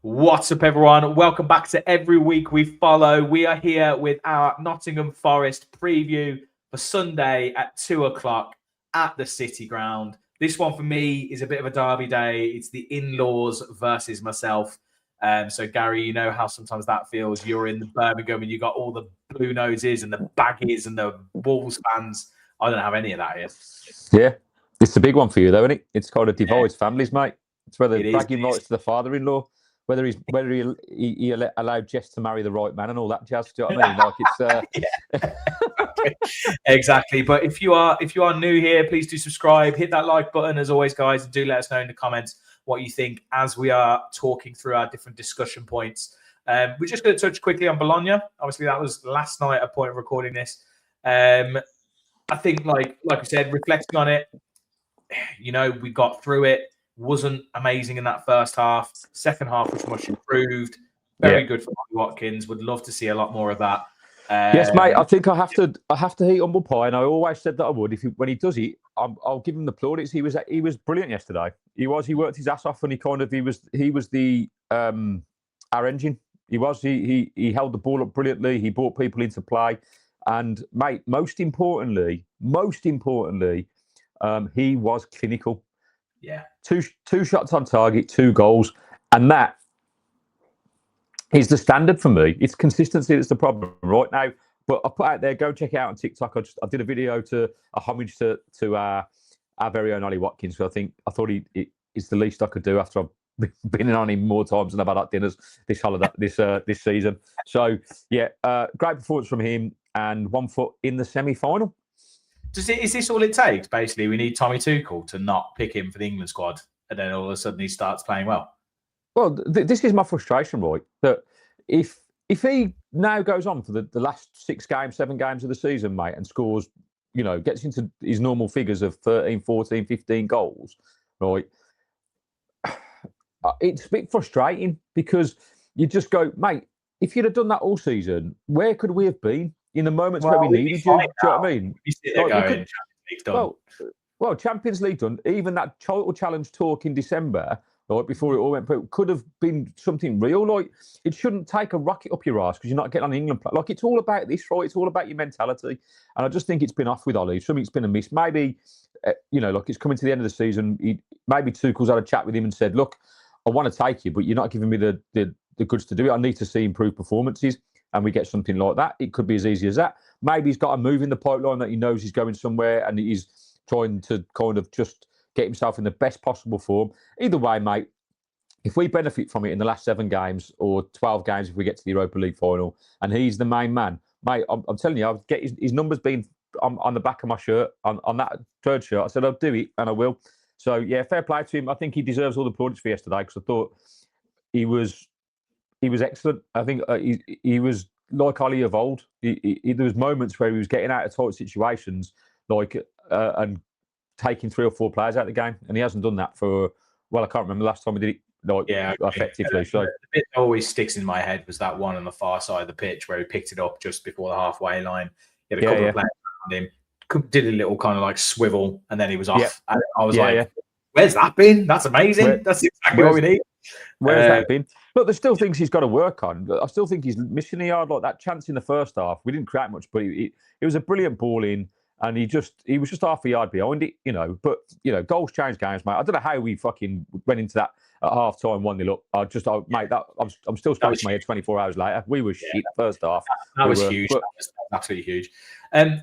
What's up, everyone? Welcome back to Every Week We Follow. We are here with our Nottingham Forest preview for Sunday at 2 o'clock at the City Ground. This one for me is a bit of a derby day. It's the in-laws versus myself. So, Gary, you know how sometimes that feels. You're in Birmingham and you got all the blue noses and the baggies and the Wolves fans. I don't have any of that here. Yeah, it's a big one for you, though, isn't it? It's kind of divides families, mate. It's whether bragging rights to the father-in-law, whether he allowed Jess to marry the right man and all that jazz. Do you know what I mean? Like it's exactly. But if you are new here, please do subscribe, hit that like button as always, guys, and do let us know in the comments what you think as we are talking through our different discussion points. We're just going to touch quickly on Bologna. Obviously, that was last night at point of recording this. I think, like we said, reflecting on it, we got through it. Wasn't amazing in that first half. Second half was much improved. Very good for Watkins. Would love to see a lot more of that. Yes, mate. I think I have to heat humble pie, and I always said that I would. When he does it, I'll give him the plaudits. He was brilliant yesterday. He worked his ass off, and he was the our engine. He held the ball up brilliantly. He brought people into play. And mate, most importantly, he was clinical. Yeah, two shots on target, 2 goals, and that is the standard for me. It's consistency that's the problem right now. But I put out there, go check it out on TikTok. I did a video to a homage to our very own Ollie Watkins. So I thought it's the least I could do after I've been in on him more times than I've had at dinners this holiday this season. So yeah, great performance from him. And 1 foot in the semi-final. Is this all it takes? Basically, we need Tommy Tuchel to not pick him for the England squad, and then all of a sudden he starts playing well. Well, this is my frustration, right? That if he now goes on for the last 7 games of the season, mate, and scores, gets into his normal figures of 13, 14, 15 goals, right? It's a bit frustrating because you just go, mate, if you'd have done that all season, where could we have been? In the moments where we needed you, do you know what I mean? Well, Champions League done. Even that title challenge talk in December, right before it all went, but could have been something real. Like it shouldn't take a rocket up your ass because you're not getting on England. Like it's all about this, right? It's all about your mentality, and I just think it's been off with Ollie. Something's been amiss. Maybe, look, it's coming to the end of the season. Maybe Tuchel's had a chat with him and said, "Look, I want to take you, but you're not giving me the goods to do it. I need to see improved performances." And we get something like that. It could be as easy as that. Maybe he's got a move in the pipeline that he knows he's going somewhere and he's trying to kind of just get himself in the best possible form. Either way, mate, if we benefit from it in the last 7 games or 12 games if we get to the Europa League final and he's the main man, mate, I'm telling you, I'll get his numbers being on the back of my shirt, on that 3rd shirt. I said, I'll do it, and I will. So, yeah, fair play to him. I think he deserves all the plaudits for yesterday because I thought he was excellent. I think he was like Ollie of old. There was moments where he was getting out of tight situations, and taking 3 or 4 players out of the game, and he hasn't done that for. Well, I can't remember the last time he did it. Effectively. So the bit that always sticks in my head was that one on the far side of the pitch where he picked it up just before the halfway line. He had a couple of players around him, did a little kind of like swivel, and then he was off. Yeah. And I was where's that been? That's amazing. That's exactly what we need. Where's that been? Look, there's still things he's got to work on. I still think he's missing the yard. Like that chance in the first half, we didn't create much, but it was a brilliant ball in, and he was just half a yard behind it, But goals change games, mate. I don't know how we fucking went into that at half time 1-0 up. Mate, I'm still scratching my head 24 hours later. We were shit first half. That was huge. That was absolutely huge.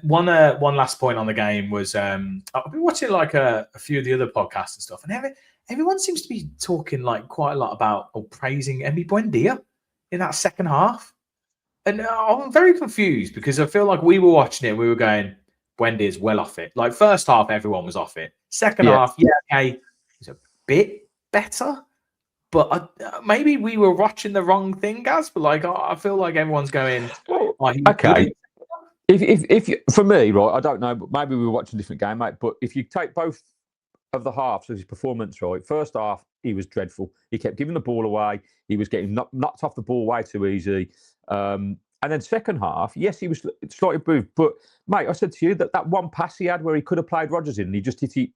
One last point on the game was I've been watching like a few of the other podcasts and stuff, and everyone seems to be talking like quite a lot about or praising Emi Buendia in that second half. And I'm very confused because I feel like we were watching it, we were going, Buendia's well off it. Like first half, everyone was off it. Second half, okay, he's a bit better. But maybe we were watching the wrong thing, Gaz. But like, I feel like everyone's going, okay. If for me, right, I don't know, but maybe we were watching a different game, mate. But if you take both of the halves of his performance, right, first half he was dreadful. He kept giving the ball away. He was getting knocked off the ball way too easy. And then second half, yes, he was slightly improved. But mate, I said to you that one pass he had where he could have played Rodgers in, and he just hit it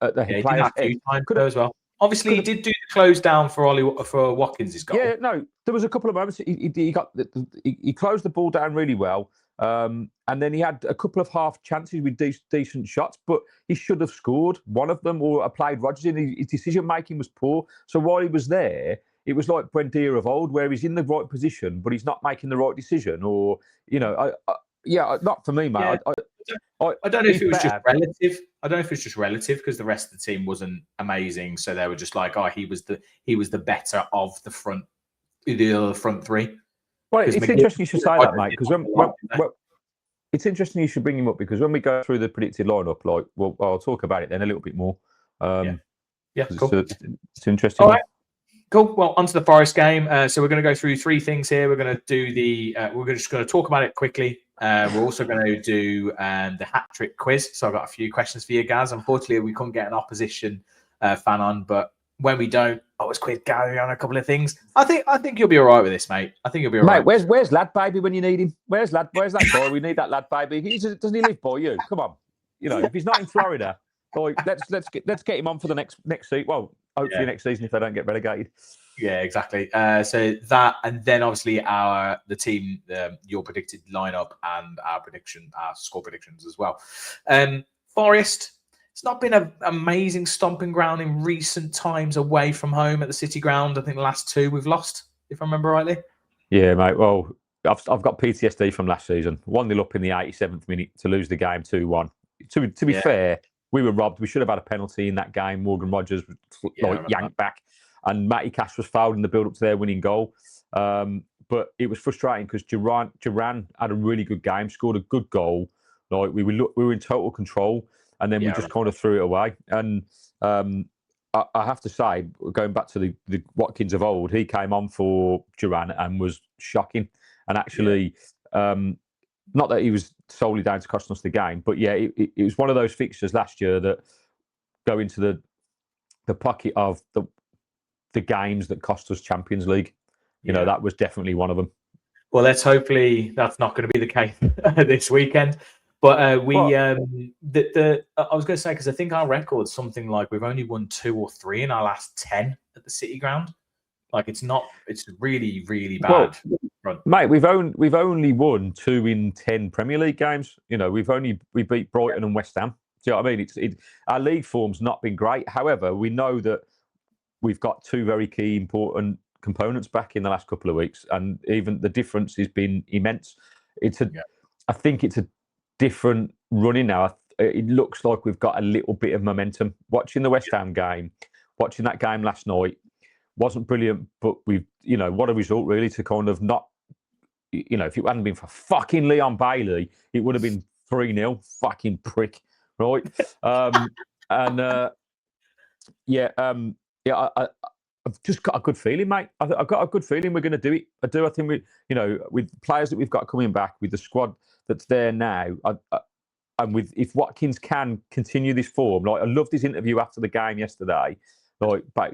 at the player's head. Could have as well. Obviously, he did do the close down for Watkins' goal. Yeah, no, there was a couple of moments he closed the ball down really well, and then he had a couple of half chances with decent shots, but he should have scored one of them or applied Rodgers in. His decision making was poor. So while he was there, it was like Buendia of old, where he's in the right position, but he's not making the right decision, or not for me, mate. Yeah. I don't know if it was just relative. I don't know if it's just relative because the rest of the team wasn't amazing, so they were just like, "Oh, he was the better of the other front three." Well, it's interesting you should say that, mate, because it's interesting you should bring him up because when we go through the predicted lineup, I'll talk about it then a little bit more. Yeah, cool. It's interesting. All right. Cool. Well, onto the Forest game. So we're going to go through three things here. We're going to do we're just going to talk about it quickly. We're also going to do the hat-trick quiz. So I've got a few questions for you, Gaz. Unfortunately, we couldn't get an opposition fan on, but when we don't, I was quiz Gary on a couple of things. I think you'll be all right with this, mate. I think you'll be all right. Mate, where's Lad Baby when you need him? Where's that boy? We need that Lad Baby. Doesn't he live by you? Come on. If he's not in Florida, let's get him on for the next season. Well, hopefully next season if they don't get relegated. Yeah, exactly. So that, and then obviously the team, your predicted lineup, and our score predictions as well. Forest, it's not been an amazing stomping ground in recent times away from home at the City Ground. I think the last two we've lost, if I remember rightly. Yeah, mate. Well, I've got PTSD from last season. 1-0 up in the 87th minute to lose the game 2-1. To be fair, we were robbed. We should have had a penalty in that game. Morgan Rogers yanked back, and Matty Cash was fouled in the build-up to their winning goal. But it was frustrating because Duran had a really good game, scored a good goal. We were in total control, and then we just kind of threw it away. And I have to say, going back to the Watkins of old, he came on for Duran and was shocking. And actually, not that he was solely down to costing us the game, but it was one of those fixtures last year that go into the pocket of the games that cost us Champions League. That was definitely one of them. Well, hopefully that's not going to be the case this weekend. But I was going to say, because I think our record's something like we've only won 2 or 3 in our last 10 at the City Ground. It's really, really bad. Well, mate, we've only won 2 in 10 Premier League games. We beat Brighton and West Ham. Do you know what I mean? Our league form's not been great. However, we know that we've got 2 very key important components back in the last couple of weeks, and even the difference has been immense. I think it's a different running now. It looks like we've got a little bit of momentum. Watching the West Ham game, watching that game last night wasn't brilliant, but what a result really to kind of not, if it hadn't been for fucking Leon Bailey, it would have been 3-0. Fucking prick, right? I've just got a good feeling, mate. I've got a good feeling we're going to do it. I do. I think with players that we've got coming back, with the squad that's there now, and if Watkins can continue this form, I loved his interview after the game yesterday,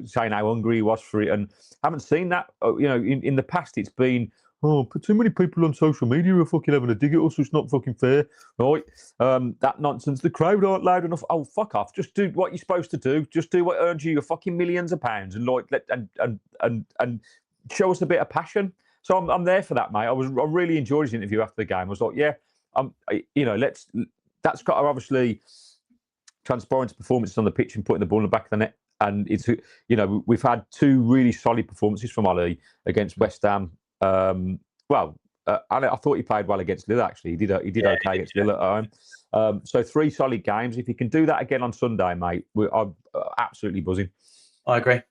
saying how hungry he was for it, and I haven't seen that. In the past, it's been too many people on social media are fucking having a dig at us, so it's not fucking fair, right? That nonsense. The crowd aren't loud enough. Oh, fuck off! Just do what you're supposed to do. Just do what earns you your fucking millions of pounds, and and show us a bit of passion. So I'm there for that, mate. I really enjoyed his interview after the game. I was like, that's got to obviously transparent performances on the pitch and putting the ball in the back of the net. And it's we've had 2 really solid performances from Ollie against West Ham. I thought he played well against Villa. Actually, he did okay against Villa at home. So 3 solid games. If he can do that again on Sunday, mate, I'm absolutely buzzing. I agree.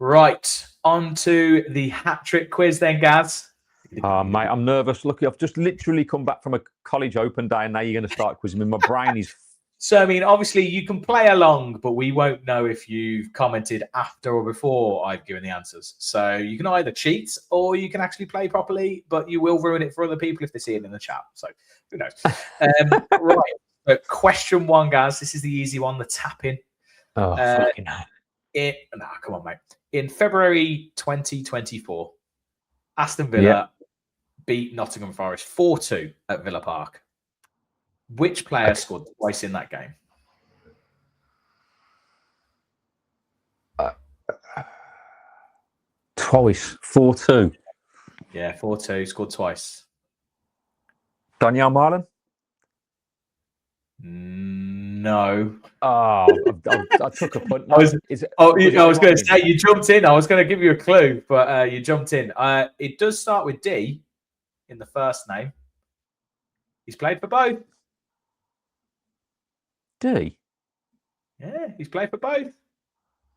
Right, on to the hat-trick quiz then, Gaz. Mate, I'm nervous. Look, I've just literally come back from a college open day, and now you're going to start quizzing me. My brain is. So, I mean, obviously you can play along, but we won't know if you've commented after or before I've given the answers. So you can either cheat or you can actually play properly, but you will ruin it for other people if they see it in the chat. So who knows? Right. So question 1, guys. This is the easy one, the tap-in. Oh, fucking hell. Come on, mate. In February 2024, Aston Villa beat Nottingham Forest 4-2 at Villa Park. Which player scored twice in that game? twice. 4-2. Yeah, 4-2. Scored twice. Danielle Marlin? No. Oh, I took a punt. No, I was going to say you jumped in. I was going to give you a clue, but you jumped in. It does start with D in the first name. He's played for both. D? Yeah, he's played for both.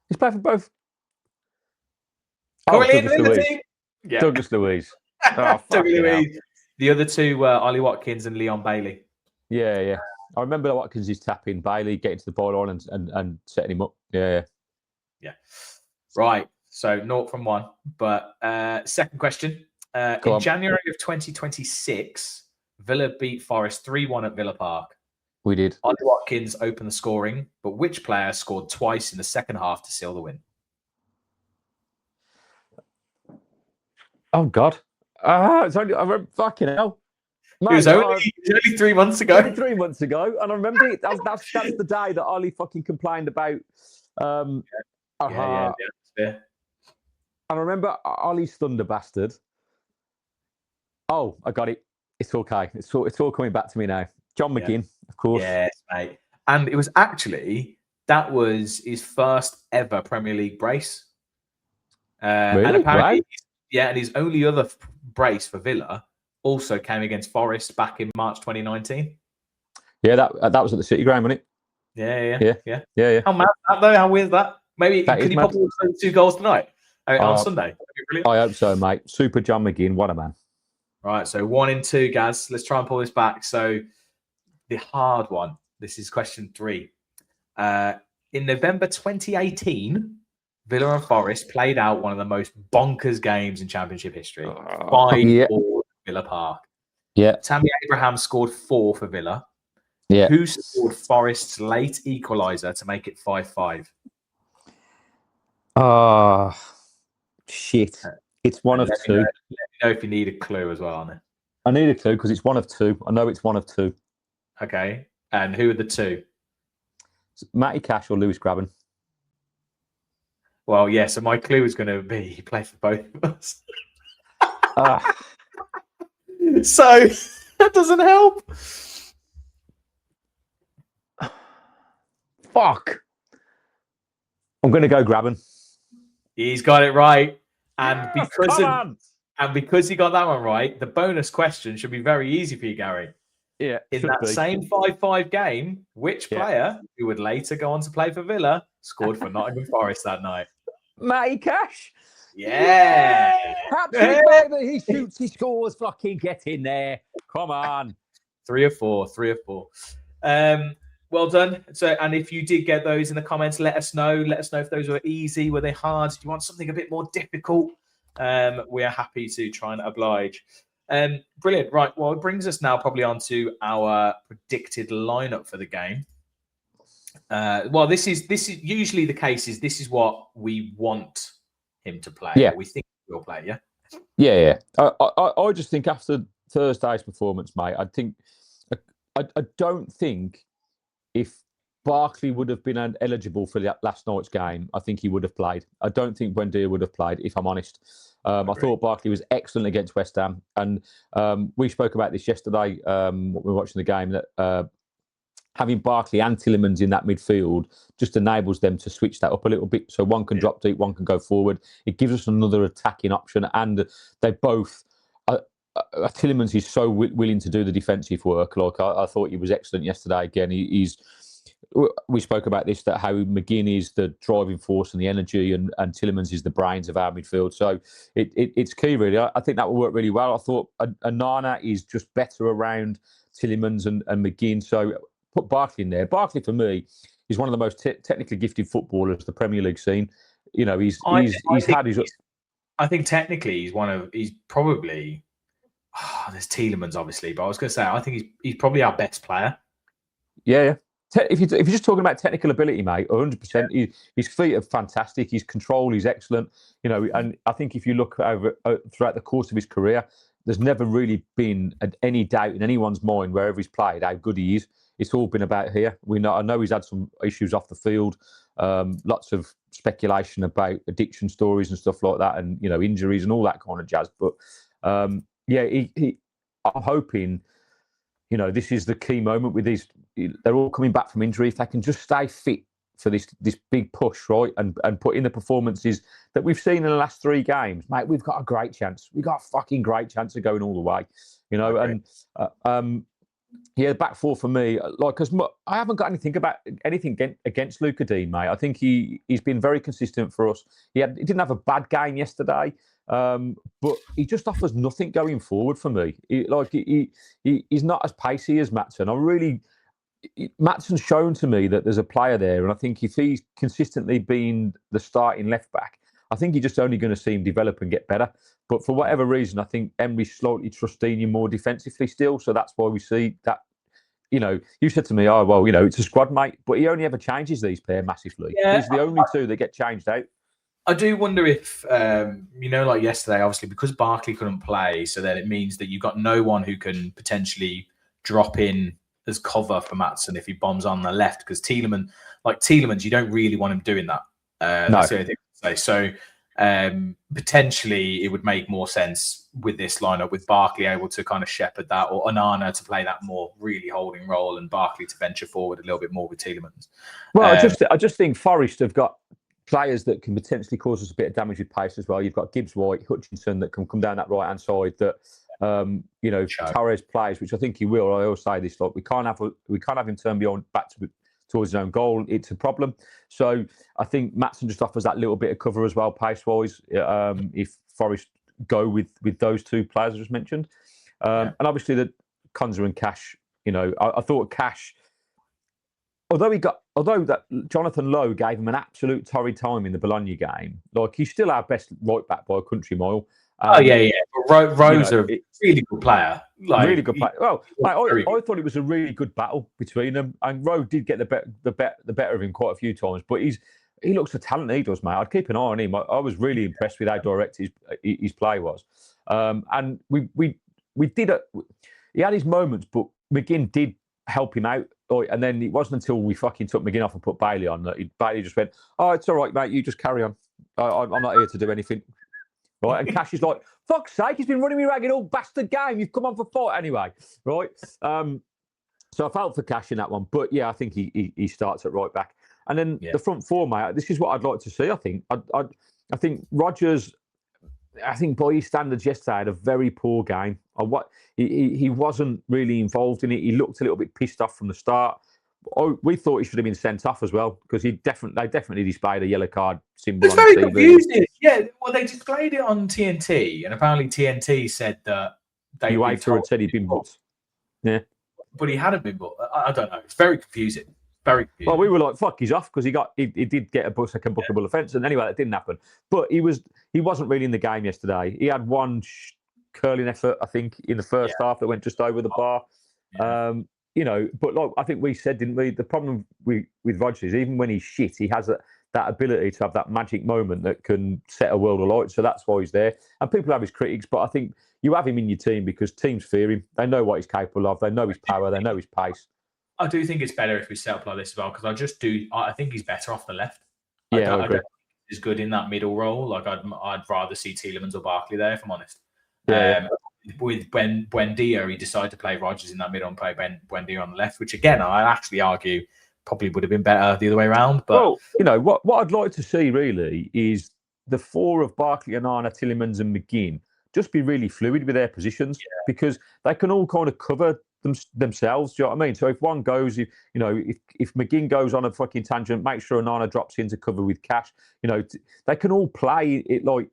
He's played for both. Douglas Luiz. Yeah. Douglas Luiz. Oh, Douglas Luiz. The other two were Ollie Watkins and Leon Bailey. Yeah. I remember Watkins' tapping Bailey, getting to the byline and setting him up. Yeah. Right. So 0 from 1. But second question. In January of 2026, Villa beat Forest 3-1 at Villa Park. We did. Ollie Watkins opened the scoring, but which player scored twice in the second half to seal the win? Oh, God. It's only, I remember, fucking hell. Mate, it was only 3 months ago. Only 3 months ago. And I remember it. That's the day that Ollie fucking complained about. Yeah. And I remember Ollie's thunder bastard. Oh, I got it. It's okay. It's all coming back to me now. John McGinn, of course. Yes, mate. And it was actually, that was his first ever Premier League brace. Really? And apparently, right? And his only other brace for Villa also came against Forest back in March 2019. Yeah, that was at the City Ground, wasn't it? Yeah. How mad that though? How weird is that? Maybe that could he probably score 2 goals tonight on Sunday? I hope so, mate. Super John McGinn, what a man. Right, so 1 in 2, Gaz. Let's try and pull this back. So the hard one. This is question 3. In November 2018, Villa and Forest played out one of the most bonkers games in Championship history. 5-4 Villa Park. Yeah. Tammy Abraham scored 4 for Villa. Yeah. Who scored Forest's late equaliser to make it 5-5? Shit. It's one of 2. Let me know if you need a clue as well on it. I need a clue because it's one of 2. I know it's one of 2. Okay. And who are the 2? Matty Cash or Lewis Graben? Well, yeah, so my clue is going to be he played for both of us. So that doesn't help. Fuck. I'm going to go Graben. He's got it right. And because he got that one right, the bonus question should be very easy for you, Gary. Yeah. In that same 5-5 game, which player who would later go on to play for Villa scored for Nottingham Forest that night? Matty Cash. Yeah. Hattrick, baby. He shoots, he scores. Fucking get in there. Come on. 3 or 4. Well done. So, and if you did get those in the comments, let us know. Let us know if those were easy, were they hard? Do you want something a bit more difficult? We are happy to try and oblige. Brilliant. Right. Well, it brings us now probably on to our predicted lineup for the game. Well, this is usually the case. This is what we want him to play. Yeah. We think he'll play. Yeah. Yeah. I just think after Thursday's performance, mate, I don't think if Barkley would have been eligible for last night's game, I think he would have played. I don't think Buendia would have played, if I'm honest. I thought Barkley was excellent against West Ham. And we spoke about this yesterday when we were watching the game, that having Barkley and Tielemans in that midfield just enables them to switch that up a little bit. So one can drop deep, one can go forward. It gives us another attacking option. And they both... Tielemans is so willing to do the defensive work. Like I thought he was excellent yesterday. Again, we spoke about this, that how McGinn is the driving force and the energy, and Tielemans is the brains of our midfield. So it's key, really. I think that will work really well. I thought Nana is just better around Tielemans and McGinn. So put Barkley in there. Barkley, for me, is one of the most technically gifted footballers the Premier League seen. You know, he's had his. I think technically he's probably. There's Tielemans, obviously, but I was going to say I think he's probably our best player. Yeah. If you're just talking about technical ability, mate, 100%. His feet are fantastic. His control is excellent. You know, and I think if you look over throughout the course of his career, there's never really been any doubt in anyone's mind wherever he's played how good he is. It's all been about here. I know he's had some issues off the field, Lots of speculation about addiction stories and stuff like that, and injuries and all that kind of jazz. But I'm hoping this is the key moment with these. They're all coming back from injury. If they can just stay fit for this big push, right, and put in the performances that we've seen in the last 3 games, mate, we've got a great chance. We've got a fucking great chance of going all the way, And back 4 for me, because I haven't got anything against Luca Dean, mate. I think he's been very consistent for us. He didn't have a bad game yesterday, but he just offers nothing going forward for me. He's not as pacey as Maatsen. Maatsen's shown to me that there's a player there, and I think if he's consistently been the starting left back, I think you're just only going to see him develop and get better. But for whatever reason, I think Emery's slightly trusting him more defensively still, so that's why we see that. You said to me, "Oh well, it's a squad mate," but he only ever changes these players massively. Yeah, he's the only 2 that get changed out. I do wonder if, like yesterday, obviously, because Barkley couldn't play, so then it means that you've got no one who can potentially drop in as cover for Maatsen if he bombs on the left, because Tielemans, you don't really want him doing that. That's the only thing to say. So potentially it would make more sense with this lineup, with Barkley able to kind of shepherd that, or Onana to play that more really holding role, and Barkley to venture forward a little bit more with Tielemans. Well, I just think Forest have got players that can potentially cause us a bit of damage with pace as well. You've got Gibbs White, Hutchinson that can come down that right hand side that Torres plays, which I think he will. I always say this: we can't have him turn back towards his own goal. It's a problem. So I think Maatsen just offers that little bit of cover as well, pace wise. If Forest go with those 2 players I just mentioned, and obviously the Konza and Cash. I thought Cash, although that Jonathan Lowe gave him an absolute torrid time in the Bologna game, he's still our best right back by a country mile. But Rowe's a really good player. Really good player. Well, I thought it was a really good battle between them, and Rowe did get the better of him quite a few times. But he looks a talent, he does, mate. I'd keep an eye on him. I was really impressed with how direct his play was. And we did he had his moments, but McGinn did help him out. And then it wasn't until we fucking took McGinn off and put Bailey on that Bailey just went, "Oh, it's all right, mate. You just carry on. I'm not here to do anything." Right, and Cash is like, "Fuck's sake, he's been running me ragged all bastard game. You've come on for 4 anyway." Right. So I felt for Cash in that one. But yeah, I think he starts at right back. And then the front 4, mate, this is what I'd like to see, I think. I think Rodgers, by his standards yesterday, had a very poor game. He wasn't really involved in it. He looked a little bit pissed off from the start. We thought he should have been sent off as well, because they definitely displayed a yellow card symbol. It's very confusing. Yeah, well, they displayed it on TNT, and apparently TNT said that UEFA had said he'd been booked. Yeah, but he hadn't been booked. I don't know. It's very confusing. Very confusing. Well, we were like, "Fuck, he's off," because he did get a second bookable offence, and anyway, that didn't happen. But he wasn't really in the game yesterday. He had one curling effort, I think, in the first half that went just over the bar. Yeah. But I think we said, didn't we? The problem with Rodgers is even when he's shit, he has that ability to have that magic moment that can set a world alight. So that's why he's there. And people have his critics, but I think you have him in your team because teams fear him. They know what he's capable of. They know his power. They know his pace. I do think it's better if we set up like this as well, because I think he's better off the left. I agree. I don't think he's good in that middle role. I'd rather see Tielemans or Barkley there, if I'm honest. Yeah. With Buendia, he decided to play Rodgers in that middle and play Buendia on the left, which again, I'd actually argue probably would have been better the other way around. But what I'd like to see really is the 4 of Barkley, Onana, Tielemans, and McGinn just be really fluid with their positions, because they can all kind of cover themselves. Do you know what I mean? So if one goes, if McGinn goes on a fucking tangent, make sure Onana drops in to cover with Cash. They can all play it like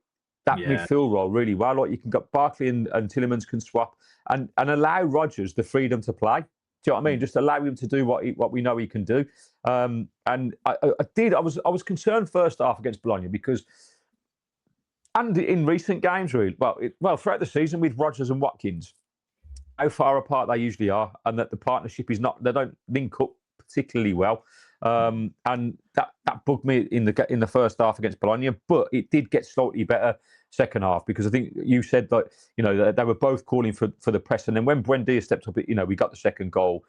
that midfield role really well. Like you can get Barkley and Tielemans can swap and allow Rodgers the freedom to play. Do you know what I mean? Just allow him to do what we know he can do. And I was concerned first half against Bologna because, and in recent games really, throughout the season with Rodgers and Watkins, how far apart they usually are, and that the partnership is not, they don't link up particularly well. and that bugged me in the first half against Bologna. But it did get slightly better second half, because I think you said that they were both calling for the press, and then when Buendia stepped up, we got the second goal.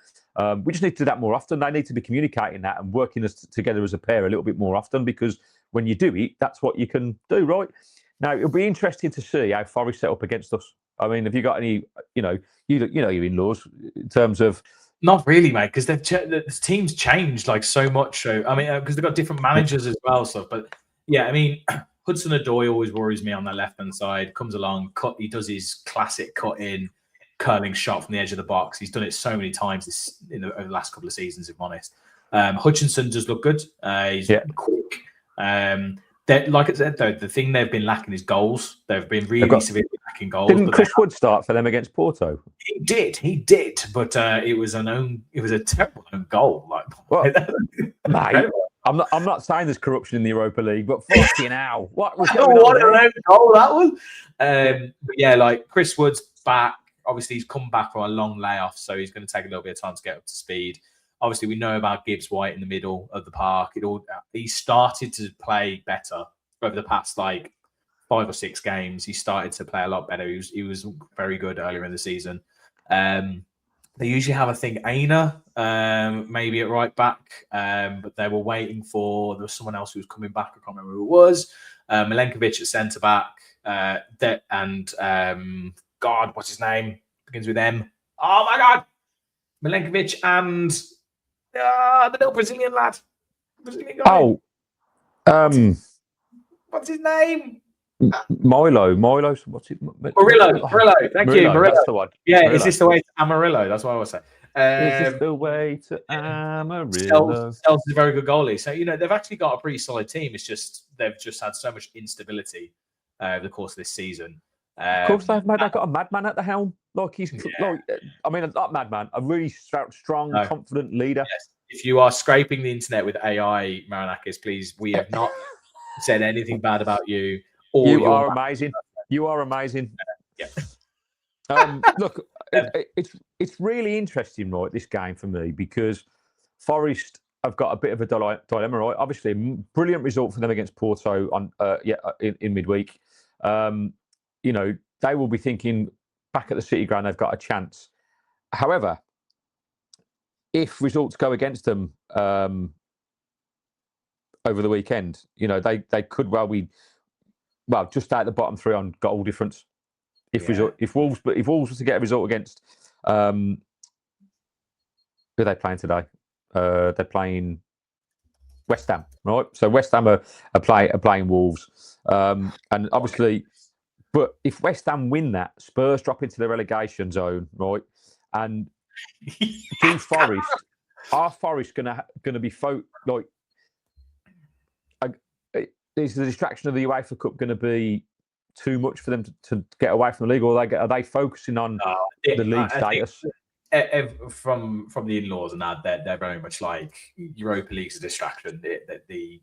We just need to do that more often. They need to be communicating that and working together as a pair a little bit more often, because when you do it, that's what you can do, right? Now, it'll be interesting to see how Forest set up against us. I mean, have you got any, your in-laws in terms of... Not really, mate, because the team's changed like so much. So I mean, because they've got different managers as well, stuff. But yeah, I mean, Hudson-Odoi always worries me on the left-hand side. Comes along, he does his classic cut-in, curling shot from the edge of the box. He's done it so many times over the last couple of seasons, if I'm honest. Hutchinson does look good. He's quick. Like I said, though, the thing they've been lacking is goals. They've been really severely lacking goals. Didn't Chris Wood start for them against Porto? He did, but it was a terrible own goal. Mate, I'm not saying there's corruption in the Europa League, but fucking hell, what was an own goal that was. But yeah, like Chris Wood's back. Obviously, he's come back from a long layoff, so he's going to take a little bit of time to get up to speed. Obviously, we know about Gibbs White in the middle of the park. He started to play better over the past 5 or 6 games. He started to play a lot better. He was very good earlier in the season. They usually have, I think, Aina maybe at right back, but they were waiting for, there was someone else who was coming back. I can't remember who it was. Milenkovic at centre back, God, what's his name? Begins with M. Oh my God, Milenkovic and the little Brazilian lad. Brazilian guy. What's his name? Milo. What's it? Murillo. Thank you, Murillo. That's the one. Yeah, Murillo. Is this the way to Amarillo? That's what I was saying. Is this the way to Amarillo? Sells is a very good goalie. So, they've actually got a pretty solid team. It's just they've just had so much instability over the course of this season. Of course, they've got a madman at the helm. He's not madman, a really strong, confident leader. Yes. If you are scraping the internet with AI, Marinakis, please, we have not said anything bad about you. You are amazing. You are amazing. Yeah. Look, it's really interesting, right, this game for me, because Forest have got a bit of a dilemma, right? Obviously, a brilliant result for them against Porto in midweek. They will be thinking back at the City Ground, they've got a chance. However, if results go against them over the weekend, they could just out the bottom 3 on goal difference. If Wolves was to get a result against who are they playing today? They're playing West Ham, right? So West Ham are playing Wolves, and obviously, but if West Ham win that, Spurs drop into the relegation zone, right? And do Forest, are Forest gonna be is the distraction of the UEFA Cup going to be too much for them to get away from the league, or are they focusing on the league status? From the in-laws and that, they're very much like Europa League's a distraction. It's the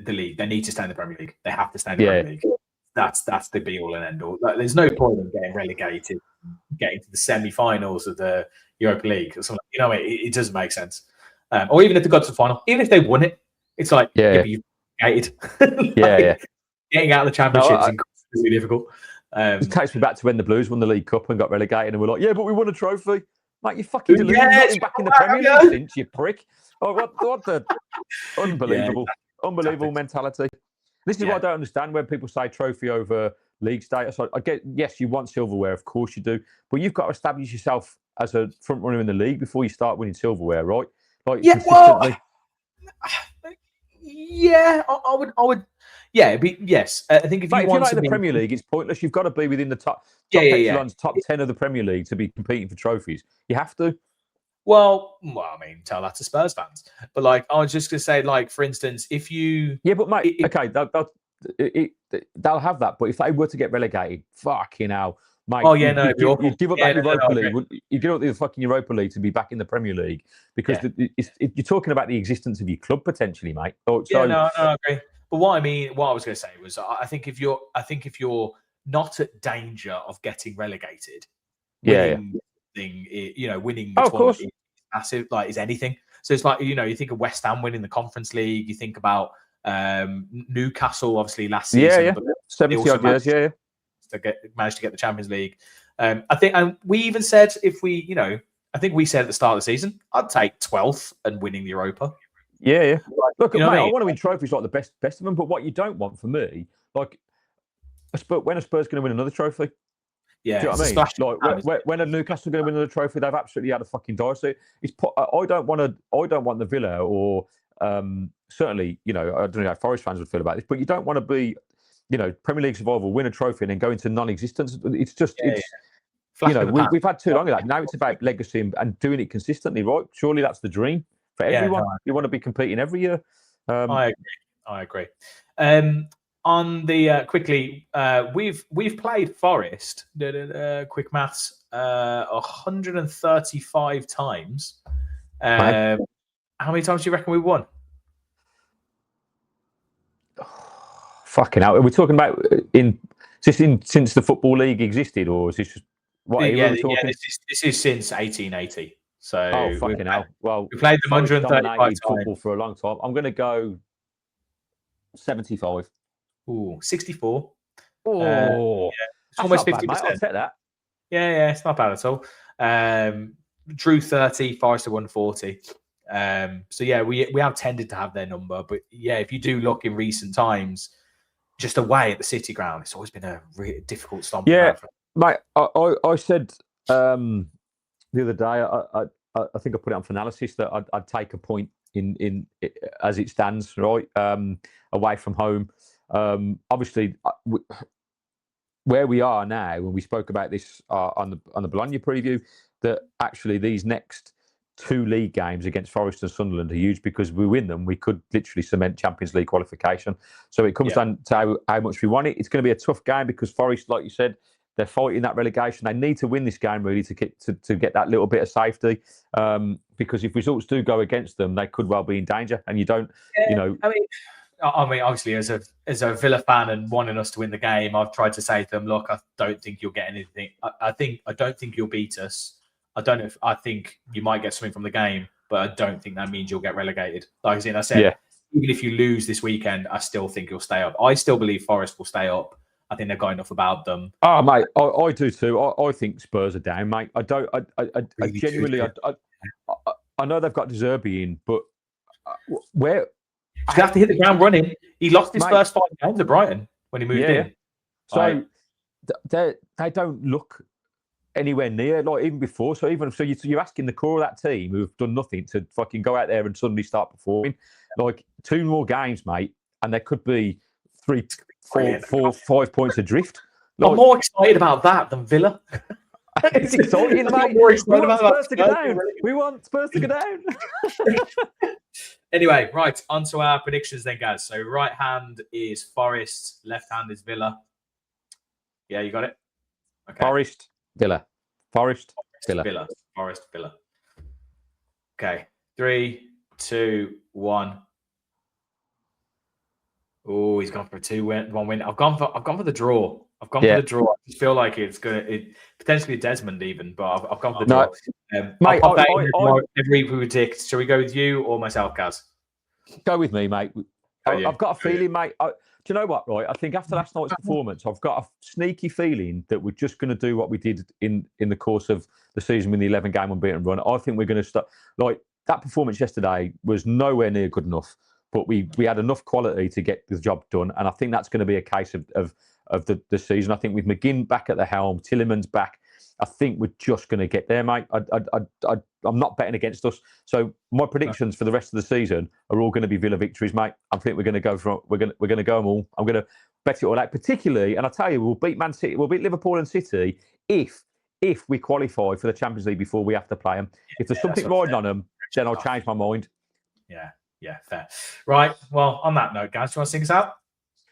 league. They need to stay in the Premier League. They have to stay in the Premier League. That's the be all and end all. There's no point in getting relegated, getting to the semi-finals of the Europa League or something. It doesn't make sense. Or even if they got to the final, even if they won it, it's like you've gated. Getting out of the championship is incredibly difficult. It takes me back to when the Blues won the League Cup and got relegated, and we're like, but we won a trophy. Mate, you fucking deluded. You're back in the Premier League since, you prick. Oh, what the unbelievable mentality. This is what I don't understand when people say trophy over league status. I get, yes, you want silverware, of course you do, but you've got to establish yourself as a front runner in the league before you start winning silverware, right? Consistently. I would. Yeah, yes. I think if you're like in the Premier League, it's pointless. You've got to be within the top echelons, top 10 of the Premier League to be competing for trophies. You have to. Well, I mean, tell that to Spurs fans. But I was just going to say, for instance, if you... Yeah, but mate, they'll have that. But if they were to get relegated, fucking hell, mate. You'd give up that Europa League. You'd give up the fucking Europa League to be back in the Premier League because you're talking about the existence of your club potentially, mate. I agree. But what I was going to say was, I think if you're not at danger of getting relegated, winning the tournament is massive. Is anything. So it's like, you think of West Ham winning the Conference League. You think about Newcastle, obviously last season, but 70 odd years, managed to get the Champions League. I think, and we even said if we, I think we said at the start of the season, I'd take 12th and winning the Europa. Yeah. Look, mate, I mean? want to win trophies like the best of them, but what you don't want for me, like, when are Spurs going to win another trophy? Yeah, do you know what I mean? Like, when are Newcastle going to win another trophy? They've absolutely had a fucking die. So I don't want the Villa or certainly, I don't know how Forest fans would feel about this, but you don't want to be, Premier League survival, win a trophy, and then go into non-existence. It's just we've had too long of that. Now it's about legacy and doing it consistently, right? Surely that's the dream for everyone. You want to be competing every year. I agree. On the quickly, we've played Forest. Quick maths, 135 times. How many times do you reckon we won? Fucking hell! Are we talking about since the Football League existed, or is this just what era we're talking? This is since 1880. So fucking hell! Well, we played them 135 times. Football for a long time. I'm going to go 75. Ooh, 64. Oh, it's almost 50%. I'll take that. Yeah, it's not bad at all. Drew 30, Forest 140. So yeah, we have tended to have their number, but yeah, if you do look in recent times, just away at the City ground, it's always been a really difficult stomping ground. Mate, I said the other day, I think I put it on for analysis that I'd take a point in as it stands, right, away from home. Obviously, where we are now, when we spoke about this on the Bologna preview, that actually these next 2 league games against Forest and Sunderland are huge, because we win them, we could literally cement Champions League qualification. So it comes down to how much we want it. It's going to be a tough game because Forest, like you said, they're fighting that relegation. They need to win this game really to get that little bit of safety. Because if results do go against them, they could well be in danger. And you don't, I mean, obviously, as a Villa fan and wanting us to win the game, I've tried to say to them, look, I don't think you'll get anything. I don't think you'll beat us. I think you might get something from the game, but I don't think that means you'll get relegated. Like I said, even if you lose this weekend, I still think you'll stay up. I still believe Forest will stay up. I think they've got enough about them. Oh, mate, I do too. I think Spurs are down, mate. I genuinely, I know they've got De Zerbi in, but where... You have to hit the ground running. He lost his first 5 games at Brighton when he moved in. So they don't look anywhere near, like, even before. So you're asking the core of that team who've done nothing to fucking go out there and suddenly start performing. Like, 2 more games, mate, and there could be 3, 4, 5 points adrift. Like, I'm more excited about that than Villa. It's exciting, mate. We want Spurs to go down. We want Spurs to go down. Anyway, right, on to our predictions then, guys. So right hand is Forest, left hand is Villa. Yeah, you got it? Okay. Forest, Villa. Forest, Villa. Forest, Villa. Okay, 3, 2, 1. Oh, he's gone for a 2-1 win. I've gone for the draw. For the draw. I just feel like it's potentially Desmond even, but I've gone for the draw. Mate, every predict. Shall we go with you or myself, Gaz? Go with me, mate. I've got a feeling, mate. Do you know what? Right, I think after last night's performance, I've got a sneaky feeling that we're just going to do what we did in the course of the season with the 11-game unbeaten run. I think we're going to start. Like, that performance yesterday was nowhere near good enough, but we had enough quality to get the job done, and I think that's going to be a case of the season. I think with McGinn back at the helm, Tielemans back, I think we're just going to get there, mate. I'm not betting against us. So my predictions for the rest of the season are all going to be Villa victories, mate. I think we're going to go them all. I'm going to bet it all out, particularly, and I tell you, we'll beat Man City, we'll beat Liverpool and City if we qualify for the Champions League before we have to play them. If there's something riding on them, then I'll change my mind. Yeah, fair. Right. Well, on that note, guys, do you want to sing us out?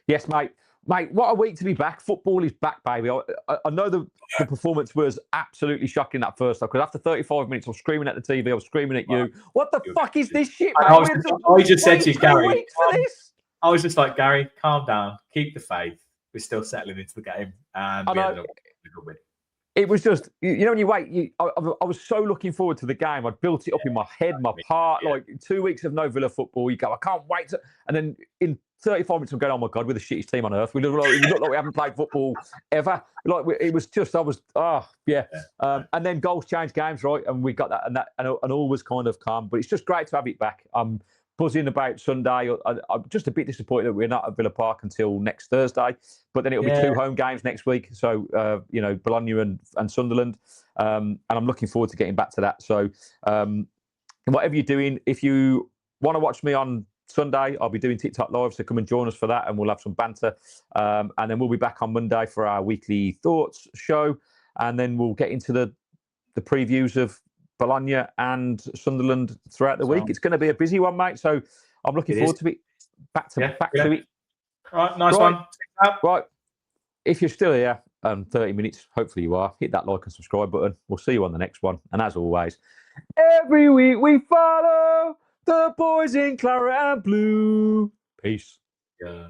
Yes, mate. Mate, what a week to be back. Football is back, baby. I know the performance was absolutely shocking that first half, because after 35 minutes, I was screaming at the TV, I was screaming at you. What the fuck is this shit, mate? I just said to you, Gary, I was just like, Gary, calm down, keep the faith. We're still settling into the game, and we ended up with a good win. It was just, you know, when you wait, I was so looking forward to the game. I'd built it up in my head, my heart. Like 2 weeks of no Villa football, you go, I can't wait. And then in 35 minutes, I'm going, oh my God, we're the shittest team on earth. We look like we haven't played football ever. Like it was just, and then goals change games, right? And we got that, and all was kind of calm. But it's just great to have it back. I'm buzzing about Sunday. I'm just a bit disappointed that we're not at Villa Park until next Thursday. But then it'll be 2 home games next week. So, Bologna and Sunderland. And I'm looking forward to getting back to that. So whatever you're doing, if you want to watch me on Sunday, I'll be doing TikTok Live. So come and join us for that and we'll have some banter. And then we'll be back on Monday for our weekly thoughts show. And then we'll get into the previews of Bologna and Sunderland throughout the week. It's going to be a busy one, mate. So I'm looking forward to it. Back to it. All right, nice one. Right. If you're still here, 30 minutes, hopefully you are, hit that like and subscribe button. We'll see you on the next one. And as always, every week we follow the boys in claret and blue. Peace. Yeah.